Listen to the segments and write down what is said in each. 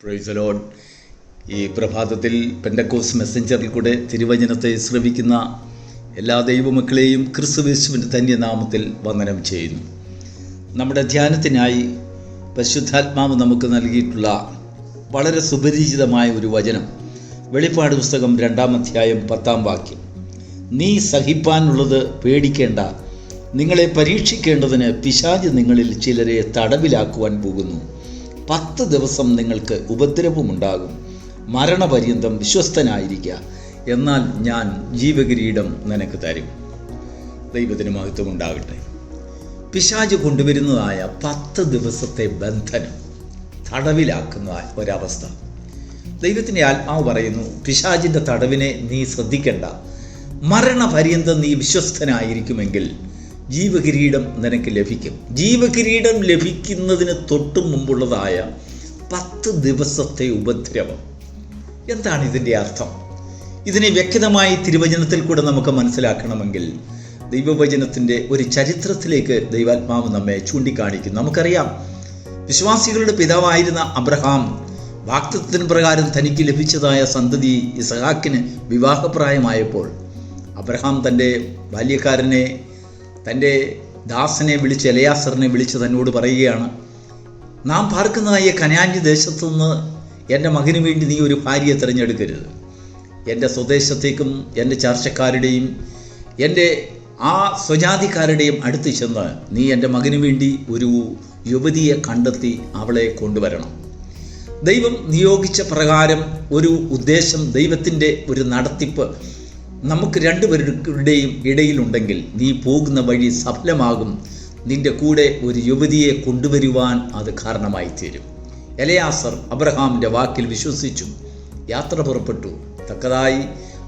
Praise the Lord. ഈ പ്രഭാതത്തിൽ Pentecost മെസ്സഞ്ചറിൽ കൂടെ തിരുവചനത്തെ ശ്രവിക്കുന്ന എല്ലാ ദൈവമക്കളെയും ക്രിസ്തുയേശുവിൻ്റെ ധന്യനാമത്തിൽ വന്ദനം ചെയ്യുന്നു. നമ്മുടെ ധ്യാനത്തിനായി പരിശുദ്ധാത്മാവ് നമുക്ക് നൽകിയിട്ടുള്ള വളരെ സുപരിചിതമായ ഒരു വചനം, വെളിപ്പാട് പുസ്തകം 2-ാം അധ്യായം 10-ാം വാക്യം. നീ സഹിപ്പാനുള്ളത് പേടിക്കേണ്ട, നിങ്ങളെ പരീക്ഷിക്കേണ്ടതിന് പിശാച് നിങ്ങളിൽ ചിലരെ തടവിലാക്കുവാൻ പോകുന്നു. 10 ദിവസം നിങ്ങൾക്ക് ഉപദ്രവമുണ്ടാകും. മരണപര്യന്തം വിശ്വസ്തനായിരിക്കുക, എന്നാൽ ഞാൻ ജീവകിരീടം നിനക്ക് തരും. ദൈവത്തിന് മഹത്വം ഉണ്ടാകട്ടെ. പിശാച് കൊണ്ടുവരുന്നതായ 10 ദിവസത്തെ ബന്ധനം, തടവിലാക്കുന്ന ഒരവസ്ഥ. ദൈവത്തിൻ്റെ ആത്മാവ് പറയുന്നു, പിശാചിൻ്റെ തടവിനെ നീ ശ്രദ്ധിക്കേണ്ട, മരണപര്യന്തം നീ വിശ്വസ്തനായിരിക്കുമെങ്കിൽ ജീവകിരീടം നിനക്ക് ലഭിക്കും. ജീവകിരീടം ലഭിക്കുന്നതിന് തൊട്ടു മുമ്പുള്ളതായ 10 ദിവസത്തെ ഉപദ്രവം. എന്താണ് ഇതിൻ്റെ അർത്ഥം? ഇതിനെ വ്യക്തമായി തിരുവചനത്തിൽ കൂടെ നമുക്ക് മനസ്സിലാക്കണമെങ്കിൽ ദൈവവചനത്തിൻ്റെ ഒരു ചരിത്രത്തിലേക്ക് ദൈവാത്മാവ് നമ്മെ ചൂണ്ടിക്കാണിക്കും. നമുക്കറിയാം, വിശ്വാസികളുടെ പിതാവായിരുന്ന അബ്രഹാം വാഗ്ദത്തത്തിന് പ്രകാരം തനിക്ക് ലഭിച്ചതായ സന്തതി ഇസഹാക്കിന് വിവാഹപ്രായമായപ്പോൾ അബ്രഹാം തൻ്റെ ബാല്യക്കാരനെ, തൻ്റെ ദാസനെ വിളിച്ച്, എലയാസറിനെ വിളിച്ച് തന്നോട് പറയുകയാണ്, നാം പാർക്കുന്നതായ കനാന്യ ദേശത്തുനിന്ന് എൻ്റെ മകന് വേണ്ടി നീ ഒരു ഭാര്യയെ തിരഞ്ഞെടുക്കരുത്. എൻ്റെ സ്വദേശത്തേക്കും എൻ്റെ ചർച്ചക്കാരുടെയും എൻ്റെ ആ സ്വജാതിക്കാരുടെയും അടുത്ത് ചെന്ന് നീ എൻ്റെ മകന് വേണ്ടി ഒരു യുവതിയെ കണ്ടെത്തി അവളെ കൊണ്ടുവരണം. ദൈവം നിയോഗിച്ച പ്രകാരം ഒരു ഉദ്ദേശം, ദൈവത്തിൻ്റെ ഒരു നടത്തിപ്പ് നമുക്ക് രണ്ടുപേരുടെയും ഇടയിലുണ്ടെങ്കിൽ നീ പോകുന്ന വഴി സഫലമാകും. നിന്റെ കൂടെ ഒരു യുവതിയെ കൊണ്ടുവരുവാൻ അത് കാരണമായി തീരും. എലയാസർ അബ്രഹാമിൻ്റെ വാക്കിൽ വിശ്വസിച്ചു, യാത്ര പുറപ്പെട്ടു. തക്കതായി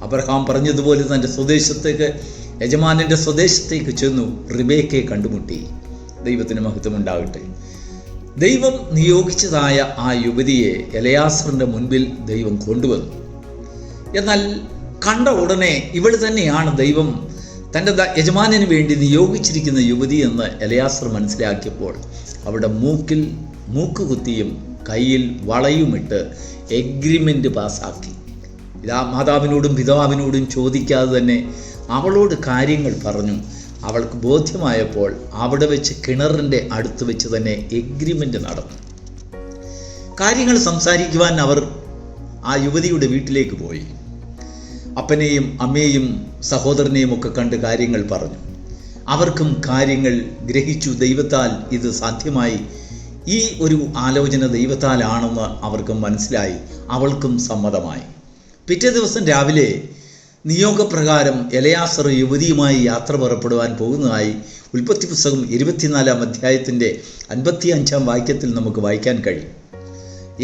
അബ്രഹാം പറഞ്ഞതുപോലെ തൻ്റെ സ്വദേശത്തേക്ക്, യജമാനൻ്റെ സ്വദേശത്തേക്ക് ചെന്നു റിബേക്കയെ കണ്ടുമുട്ടി. ദൈവത്തിന് മഹത്വമുണ്ടാകട്ടെ. ദൈവം നിയോഗിച്ചതായ ആ യുവതിയെ എലയാസറിൻ്റെ മുൻപിൽ ദൈവം കൊണ്ടുവന്നു. എന്നാൽ കണ്ട ഉടനെ ഇവൾ തന്നെയാണ് ദൈവം തൻ്റെ യജമാനന് വേണ്ടി നിയോഗിച്ചിരിക്കുന്ന യുവതി എന്ന് എലയാസർ മനസ്സിലാക്കിയപ്പോൾ അവിടെ മൂക്ക് കുത്തിയും കയ്യിൽ വളയുമിട്ട് എഗ്രിമെൻ്റ് പാസ്സാക്കി. ഇതാ മാതാവിനോടും പിതാവിനോടും ചോദിക്കാതെ തന്നെ അവളോട് കാര്യങ്ങൾ പറഞ്ഞു. അവൾക്ക് ബോധ്യമായപ്പോൾ അവിടെ വെച്ച് കിണറിൻ്റെ അടുത്ത് വെച്ച് തന്നെ എഗ്രിമെൻ്റ് നടന്നു. കാര്യങ്ങൾ സംസാരിക്കുവാൻ അവർ ആ യുവതിയുടെ വീട്ടിലേക്ക് പോയി. അപ്പനെയും അമ്മയെയും സഹോദരനെയും ഒക്കെ കണ്ട് കാര്യങ്ങൾ പറഞ്ഞു. അവർക്കും കാര്യങ്ങൾ ഗ്രഹിച്ചു. ദൈവത്താൽ ഇത് സാധ്യമായി, ഈ ഒരു ആലോചന ദൈവത്താലാണെന്ന് അവർക്ക് മനസ്സിലായി. അവൾക്കും സമ്മതമായി. പിറ്റേ ദിവസം രാവിലെ നിയോഗപ്രകാരം എലയാസർ യുവതിയുമായി യാത്ര പുറപ്പെടുവാൻ പോകുന്നതായി ഉൽപ്പത്തി പുസ്തകം 24-ാം അധ്യായത്തിൻ്റെ 55-ാം വാക്യത്തിൽ നമുക്ക് വായിക്കാൻ കഴിയും.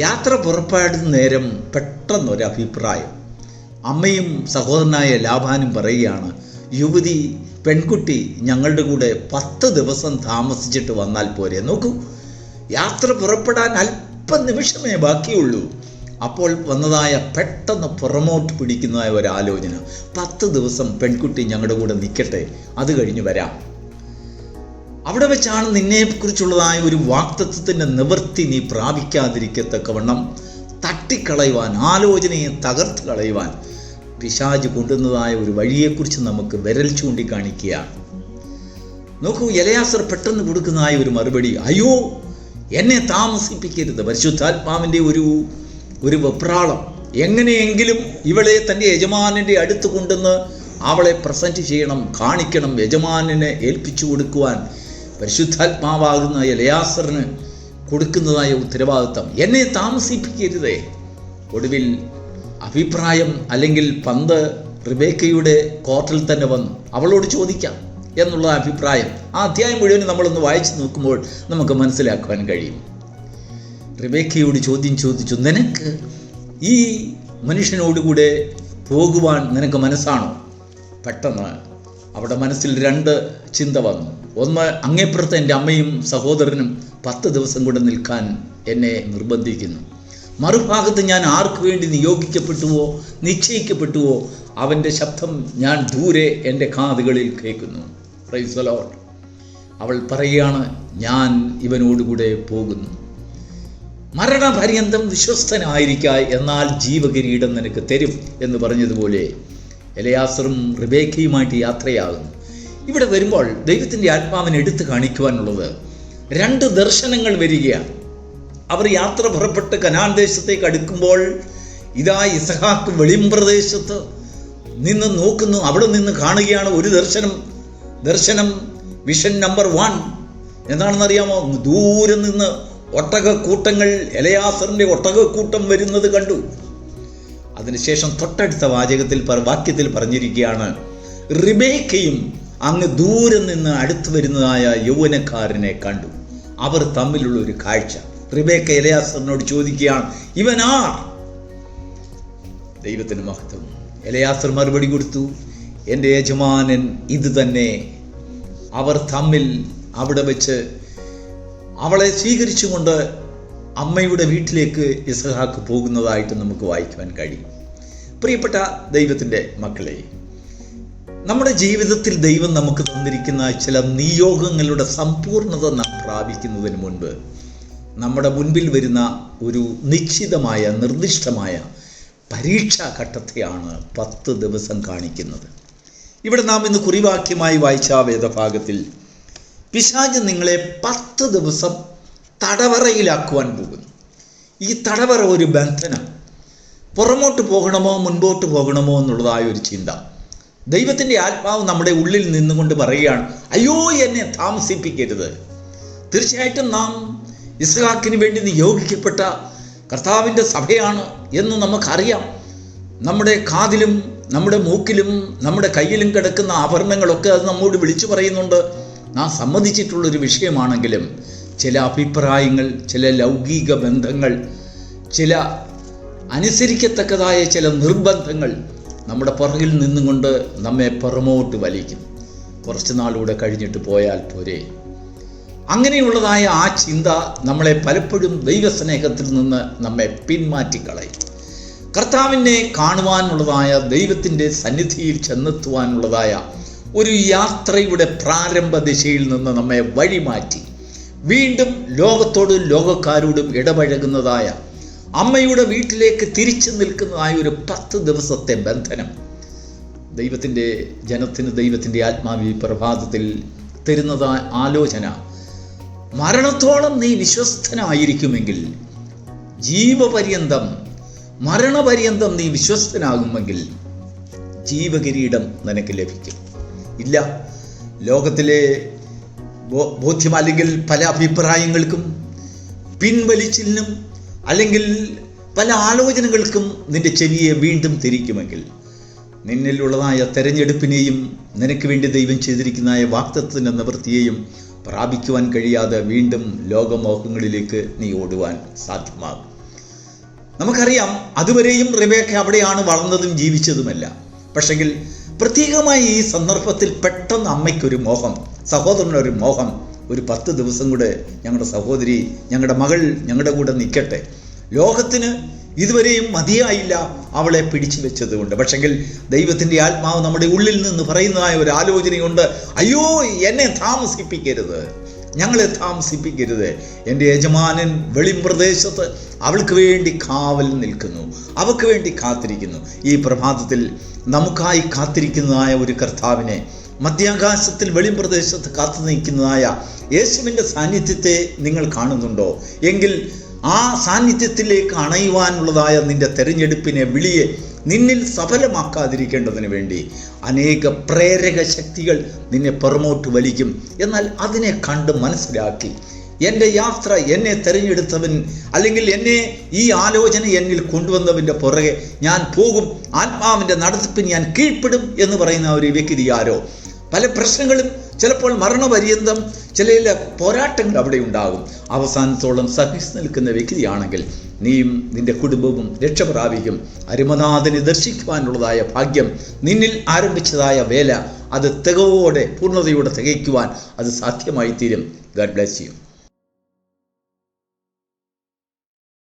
യാത്ര പുറപ്പെടുന്ന നേരം പെട്ടെന്നൊരു അഭിപ്രായം. അമ്മയും സഹോദരനായ ലാബാനും പറയുകയാണ്, യുവതി, പെൺകുട്ടി ഞങ്ങളുടെ കൂടെ 10 ദിവസം താമസിച്ചിട്ട് വന്നാൽ പോരെ. നോക്കൂ, യാത്ര പുറപ്പെടാൻ അല്പം നിമിഷമേ ബാക്കിയുള്ളൂ. അപ്പോൾ വന്നതായ പെട്ടെന്ന് പുറമോട്ട് പിടിക്കുന്നതായ ഒരാലോചന, 10 ദിവസം പെൺകുട്ടി ഞങ്ങളുടെ കൂടെ നിൽക്കട്ടെ, അത് കഴിഞ്ഞ് വരാം. അവിടെ വെച്ചാണ് നിന്നെക്കുറിച്ചുള്ളതായ ഒരു വാഗ്ദത്തത്തിൻ്റെ നിവൃത്തി നീ പ്രാപിക്കാതിരിക്കത്തക്കവണ്ണം തട്ടിക്കളയുവാൻ, ആലോചനയെ തകർത്ത് കളയുവാൻ പിശാച് കൊണ്ടുവന്നതായ ഒരു വഴിയെക്കുറിച്ച് നമുക്ക് വിരൽ ചൂണ്ടിക്കാണിക്കുകയാണ്. നോക്കൂ, എലയാസർ പെട്ടെന്ന് കൊടുക്കുന്നതായ ഒരു മറുപടി, അയ്യോ, എന്നെ താമസിപ്പിക്കരുത്. പരിശുദ്ധാത്മാവിൻ്റെ ഒരു വെപ്രാളം. എങ്ങനെയെങ്കിലും ഇവളെ തൻ്റെ യജമാനൻ്റെ അടുത്ത് കൊണ്ടുവന്ന് അവളെ പ്രസൻറ്റ് ചെയ്യണം, കാണിക്കണം, യജമാനനെ ഏൽപ്പിച്ചു കൊടുക്കുവാൻ പരിശുദ്ധാത്മാവാകുന്ന എലയാസറിന് കൊടുക്കുന്നതായ ഉത്തരവാദിത്തം. എന്നെ താമസിപ്പിക്കരുതേ. ഒടുവിൽ അഭിപ്രായം, അല്ലെങ്കിൽ പന്ത് റിബേക്കയുടെ കോർട്ടിൽ തന്നെ വന്നു. അവളോട് ചോദിക്കാം എന്നുള്ള അഭിപ്രായം ആ അധ്യായം മുഴുവൻ നമ്മളൊന്ന് വായിച്ചു നോക്കുമ്പോൾ നമുക്ക് മനസ്സിലാക്കുവാൻ കഴിയും. റിബേക്കയോട് ചോദ്യം ചോദിച്ചു, നിനക്ക് ഈ മനുഷ്യനോടുകൂടെ പോകുവാൻ നിനക്ക് മനസ്സാണോ? പെട്ടെന്ന് അവിടെ മനസ്സിൽ 2 ചിന്ത വന്നു. ഒന്ന്, അങ്ങേപ്പുറത്ത് എൻ്റെ അമ്മയും സഹോദരനും 10 ദിവസം കൂടെ നിൽക്കാൻ എന്നെ നിർബന്ധിക്കുന്നു. മറുഭാഗത്ത് ഞാൻ ആർക്ക് വേണ്ടി നിയോഗിക്കപ്പെട്ടുവോ, നിശ്ചയിക്കപ്പെട്ടുവോ, അവൻ്റെ ശബ്ദം ഞാൻ ദൂരെ എൻ്റെ കാതുകളിൽ കേൾക്കുന്നു. Praise the Lord. അവൾ പറയുകയാണ്, ഞാൻ ഇവനോടുകൂടെ പോകുന്നു. മരണപര്യന്തം വിശ്വസ്തനായിരിക്ക, എന്നാൽ ജീവകിരീടം നിനക്ക് തരും എന്ന് പറഞ്ഞതുപോലെ എലയാസറും റിബേക്കയുമായിട്ട് യാത്രയാകുന്നു. ഇവിടെ വരുമ്പോൾ ദൈവത്തിൻ്റെ ആത്മാവിനെ എടുത്തു കാണിക്കുവാനുള്ളത് 2 ദർശനങ്ങൾ വരികയാണ്. അവർ യാത്ര പുറപ്പെട്ട് കനാൻ ദേശത്തേക്ക് അടുക്കുമ്പോൾ ഇതാ ഇസഹാക്ക് വെളിമ്പ്രദേശത്ത് നിന്ന് നോക്കുന്നു. അവിടെ നിന്ന് കാണുകയാണ് ഒരു ദർശനം വിഷൻ നമ്പർ 1 എന്താണെന്നറിയാമോ? ദൂരെ നിന്ന് ഒട്ടകക്കൂട്ടങ്ങൾ, എലയാസറിൻ്റെ ഒട്ടകക്കൂട്ടം വരുന്നത് കണ്ടു. അതിനുശേഷം തൊട്ടടുത്ത വാക്യത്തിൽ പറഞ്ഞിരിക്കുകയാണ്, റിബേക്കയും അങ്ങ് ദൂരെ നിന്ന് അടുത്തു വരുന്നതായ യൗവനക്കാരനെ കണ്ടു. അവർ തമ്മിലുള്ള ഒരു കാഴ്ച. റിബേക്ക എലയാസറിനോട് ചോദിക്കുകയാണ്, ഇവനാർ? ദൈവത്തിന് മഹത്വം. എലയാസർ മറുപടി കൊടുത്തു, എൻ്റെ യജമാനൻ ഇത് തന്നെ. അവർ തമ്മിൽ അവിടെ വെച്ച് അവളെ സ്വീകരിച്ചുകൊണ്ട് അമ്മയുടെ വീട്ടിലേക്ക് ഇസഹാക്ക് പോകുന്നതായിട്ട് നമുക്ക് വായിക്കുവാൻ കഴിയും. പ്രിയപ്പെട്ട ദൈവത്തിൻ്റെ മക്കളെ, നമ്മുടെ ജീവിതത്തിൽ ദൈവം നമുക്ക് തന്നിരിക്കുന്ന ചില നിയോഗങ്ങളുടെ സമ്പൂർണത നാം പ്രാപിക്കുന്നതിന് മുൻപ് നമ്മുടെ മുൻപിൽ വരുന്ന ഒരു നിശ്ചിതമായ നിർദ്ദിഷ്ടമായ പരീക്ഷാ ഘട്ടത്തെയാണ് 10 ദിവസം കാണിക്കുന്നത്. ഇവിടെ നാം ഇന്ന് കുറിവാക്യമായി വായിച്ച വേദഭാഗത്തിൽ പിശാച് നിങ്ങളെ 10 ദിവസം തടവറയിലാക്കുവാൻ പോകുന്നു. ഈ തടവറ ഒരു ബന്ധനം. പുറമോട്ട് പോകണമോ മുൻപോട്ട് പോകണമോ എന്നുള്ളതായ ഒരു ചിന്ത. ദൈവത്തിൻ്റെ ആത്മാവ് നമ്മുടെ ഉള്ളിൽ നിന്നുകൊണ്ട് പറയുകയാണ്, അയ്യോ എന്നെ താമസിപ്പിക്കരുത്. തീർച്ചയായിട്ടും നാം ഇസ്ഹാക്കിന് വേണ്ടി നിയോഗിക്കപ്പെട്ട കർത്താവിൻ്റെ സഭയാണ് എന്ന് നമുക്കറിയാം. നമ്മുടെ കാതിലും നമ്മുടെ മൂക്കിലും നമ്മുടെ കയ്യിലും കിടക്കുന്ന ആഭരണങ്ങളൊക്കെ അത് നമ്മോട് വിളിച്ചു പറയുന്നുണ്ട്. നാം സമ്മതിച്ചിട്ടുള്ളൊരു വിഷയമാണെങ്കിലും ചില അഭിപ്രായങ്ങൾ, ചില ലൗകിക ബന്ധങ്ങൾ, ചില അനുസരിക്കത്തക്കതായ ചില നിർബന്ധങ്ങൾ നമ്മുടെ പുറകിൽ നിന്നുകൊണ്ട് നമ്മെ പുറമോട്ട് വലിക്കും. കുറച്ച് നാളൂടെ കഴിഞ്ഞിട്ട് പോയാൽ പോരെ. അങ്ങനെയുള്ളതായ ആ ചിന്ത നമ്മളെ പലപ്പോഴും ദൈവസ്നേഹത്തിൽ നിന്ന് നമ്മെ പിന്മാറ്റിക്കളയും. കർത്താവിനെ കാണുവാനുള്ളതായ, ദൈവത്തിൻ്റെ സന്നിധിയിൽ ചെന്നെത്തുവാനുള്ളതായ ഒരു യാത്രയുടെ പ്രാരംഭ ദിശയിൽ നിന്ന് നമ്മെ വഴിമാറ്റി വീണ്ടും ലോകത്തോടും ലോകക്കാരോടും ഇടപഴകുന്നതായ, അമ്മയുടെ വീട്ടിലേക്ക് തിരിച്ചു നിൽക്കുന്നതായ ഒരു 10 ദിവസത്തെ ബന്ധനം ദൈവത്തിൻ്റെ ജനത്തിന് ദൈവത്തിൻ്റെ ആത്മാവി പ്രഭാതത്തിൽ തരുന്നതായ ആലോചന, മരണത്തോളം നീ വിശ്വസ്തനായിരിക്കുമെങ്കിൽ, ജീവപര്യന്തം മരണപര്യന്തം നീ വിശ്വസ്തനാകുമെങ്കിൽ ജീവകിരീടം നിനക്ക് ലഭിക്കും. ഇല്ല, ലോകത്തിലെ ബോധ്യം അല്ലെങ്കിൽ പല അഭിപ്രായങ്ങൾക്കും പിൻവലിച്ചിലും അല്ലെങ്കിൽ പല ആലോചനകൾക്കും നിന്റെ ചെവിയെ വീണ്ടും തിരിക്കുമെങ്കിൽ നിന്നിലുള്ളതായ തെരഞ്ഞെടുപ്പിനെയും നിനക്ക് വേണ്ടി ദൈവം ചെയ്തിരിക്കുന്നതായ വാഗ്ദത്തത്തിൻ്റെ നിവൃത്തിയെയും പ്രാപിക്കുവാൻ കഴിയാതെ വീണ്ടും ലോകമോഹങ്ങളിലേക്ക് നീ ഓടുവാൻ സാധ്യമാകും. നമുക്കറിയാം, അതുവരെയും റിബേക്ക അവിടെയാണ് വളർന്നതും ജീവിച്ചതുമല്ല. പക്ഷെങ്കിൽ പ്രത്യേകമായി ഈ സന്ദർഭത്തിൽ പെട്ടെന്ന് അമ്മയ്ക്കൊരു മോഹം, സഹോദരനൊരു മോഹം, ഒരു 10 ദിവസം കൂടെ ഞങ്ങളുടെ സഹോദരി, ഞങ്ങളുടെ മകൾ ഞങ്ങളുടെ കൂടെ നിൽക്കട്ടെ. ലോകത്തിന് ഇതുവരെയും മതിയായില്ല അവളെ പിടിച്ചു വെച്ചതുകൊണ്ട്. പക്ഷെങ്കിൽ ദൈവത്തിൻ്റെ ആത്മാവ് നമ്മുടെ ഉള്ളിൽ നിന്ന് പറയുന്നതായ ഒരു ആലോചനയുണ്ട്, അയ്യോ എന്നെ താമസിപ്പിക്കരുത്, ഞങ്ങളെ താമസിപ്പിക്കരുത്. എൻ്റെ യജമാനൻ വെളിമ്പ്രദേശത്ത് അവൾക്ക് വേണ്ടി കാവൽ നിൽക്കുന്നു, അവൾക്ക് വേണ്ടി കാത്തിരിക്കുന്നു. ഈ പ്രഭാതത്തിൽ നമുക്കായി കാത്തിരിക്കുന്നതായ ഒരു കർത്താവിനെ, മധ്യാകാശത്തിൽ വെളിമ്പ്രദേശത്ത് കാത്തു നിൽക്കുന്നതായ യേശുവിൻ്റെ സാന്നിധ്യത്തെ നിങ്ങൾ കാണുന്നുണ്ടോ? എങ്കിൽ ആ സാന്നിധ്യത്തിലേക്ക് അണയുവാനുള്ളതായ നിന്റെ തെരഞ്ഞെടുപ്പിനെ, വിളിയെ നിന്നിൽ സഫലമാക്കാതിരിക്കേണ്ടതിന് വേണ്ടി അനേക പ്രേരക ശക്തികൾ നിന്നെ പുറമോട്ട് വലിക്കും. എന്നാൽ അതിനെ കണ്ട് മനസ്സിലാക്കി, എൻ്റെ യാത്ര, എന്നെ തിരഞ്ഞെടുത്തവൻ അല്ലെങ്കിൽ എന്നെ ഈ ആലോചന എന്നിൽ കൊണ്ടുവന്നവൻ്റെ പുറകെ ഞാൻ പോകും, ആത്മാവിൻ്റെ നടത്തിപ്പിന് ഞാൻ കീഴ്പ്പെടും എന്ന് പറയുന്ന ഒരു വ്യക്തി ആരോ? പല പ്രശ്നങ്ങളും, ചിലപ്പോൾ മരണപര്യന്തം ചില പോരാട്ടങ്ങൾ അവിടെ ഉണ്ടാകും. അവസാനത്തോളം സഹിച്ചു നിൽക്കുന്ന വ്യക്തിയാണെങ്കിൽ നീയും നിന്റെ കുടുംബവും രക്ഷ പ്രാപിക്കും. അരുമനാഥനെ ദർശിക്കുവാനുള്ളതായ ഭാഗ്യം, നിന്നിൽ ആരംഭിച്ചതായ വേല, അത് തികവോടെ പൂർണ്ണതയോടെ തികയ്ക്കുവാൻ അത് സാധ്യമായി തീരും. God bless you.